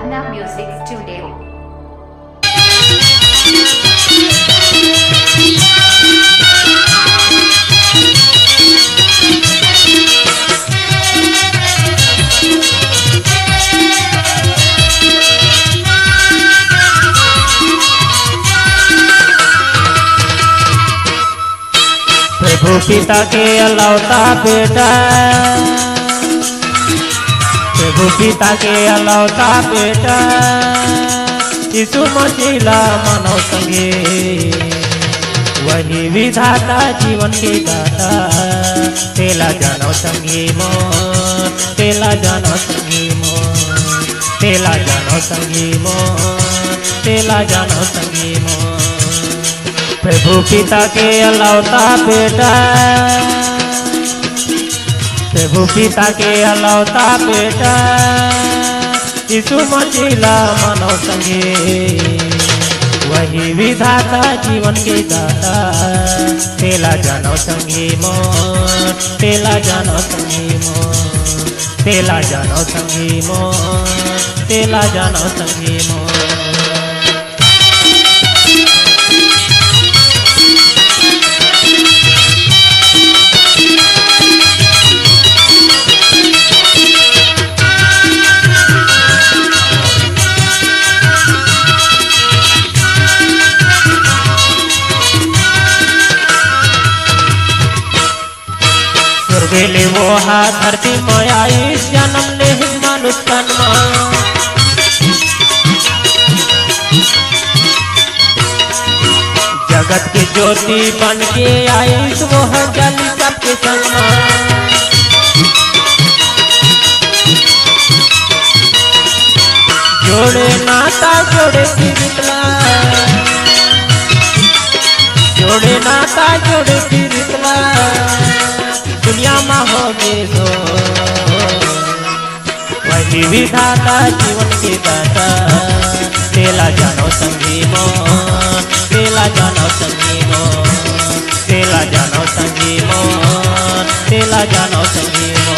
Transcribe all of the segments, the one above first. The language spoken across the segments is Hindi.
Aradhana Music Studio. प्रभु पिता के अलौता बेटा, प्रभु पिता के अलौता बेटा, यीशु मसीह मानव संगे, वही विधाता जीवन के दाता, तेला जानो संगी मो, तेला जानो संगी मो, तेला जानो संगी मो, तेला जानो संगी मो। प्रभु पिता के अलौता बेटा, प्रभु पिता के अलौता बेटा, यीशु मसीह मानव संगे, वही विधाता जीवन के दाता, तेला जानो संगी मो, तेला जानो संगी मो, तेला जानो संगी मो, तेला जानो संगी मो। स्वर्गले वो धरती में आई जन्म ले मनुष्य तन में, जगत के ज्योति बन के आई वो जल सबके संग में। जोड़े नाता जोड़े फिरतला, जोड़े नाता जोड़े फिरतला, दुनिया में हो गए सो, वही विधाता जीवन के दाता, तेला जानो संगी मो, तेला जानो संगी मो, तेला जानो संगी मो, तेला जानो संगी मो।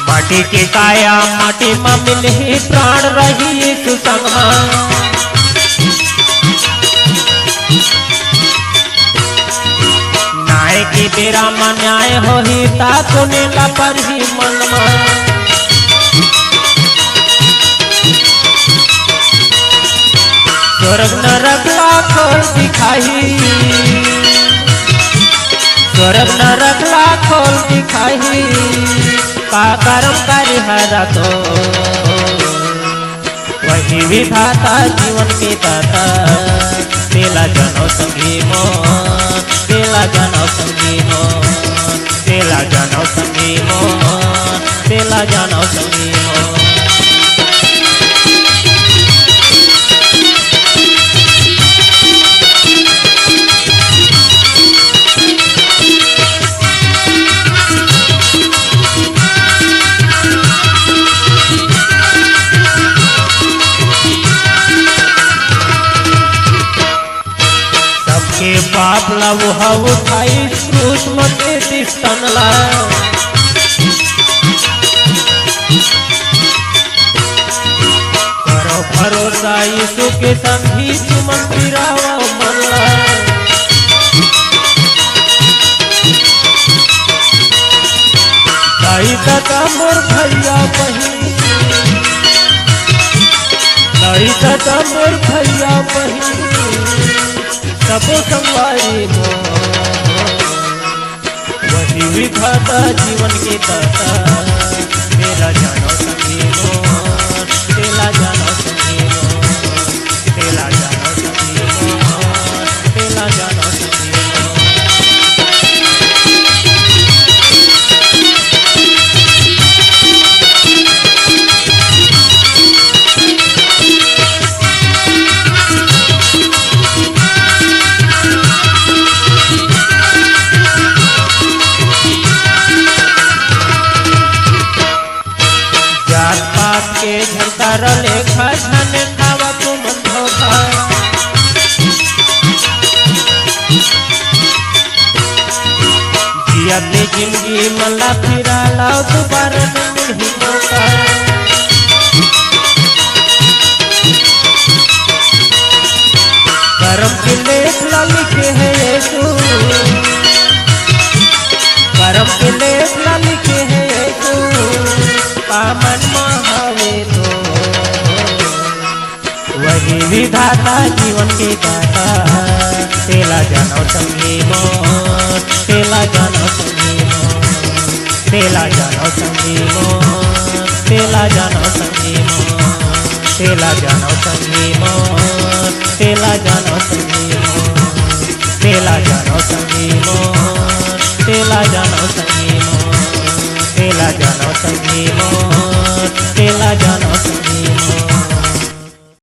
माटी के काया माटी में मिले प्राण रही सुसंग में, न्याय की बेरा में न्याय हो ही ताको नेला पर ही मन में। स्वर्ग नरक खोल दिखाई, स्वर्ग नरक खोल दिखाई, का कर्म कर हरा तो, वही विधाता जीवन के दाता, तेला जानो संगी मो, तेला जानो संगी मो, तेला जानो संगी मो, तेला जानो संगी मो। के पाप लव उठाई क्रूस मते दिस्तनला, करो भरोसा यीशु के संगी सुमन पिरावा मनला। दाई दादा मोर भैया बहिनी, दाई दादा मोर भैया बहिनी, सबो संवारी मो, वही विधाता जीवन के दाता, तेला जानो संगी मो, तेला जानो संगी मो, तेला जानो संगी मो, तेला जानो संगी मो। जियते जिंदगी मला फिरा लाओ दोबारा नहीं मौका करम के लेख लिखे है यीशु करम के लेख लिखे है यीशु पामन महावे तो वही विधाता जीवन के दाता तेला जानो संगी मोर तेला जानो संगी मोर तेला जानो संगी मोर तेला जानो संगी मोर तेला जानो संगी मोर तेला जानो संगी मोर तेला जानो संगी मोर तेला जानो संगी मोर तेला जानो संगी मोर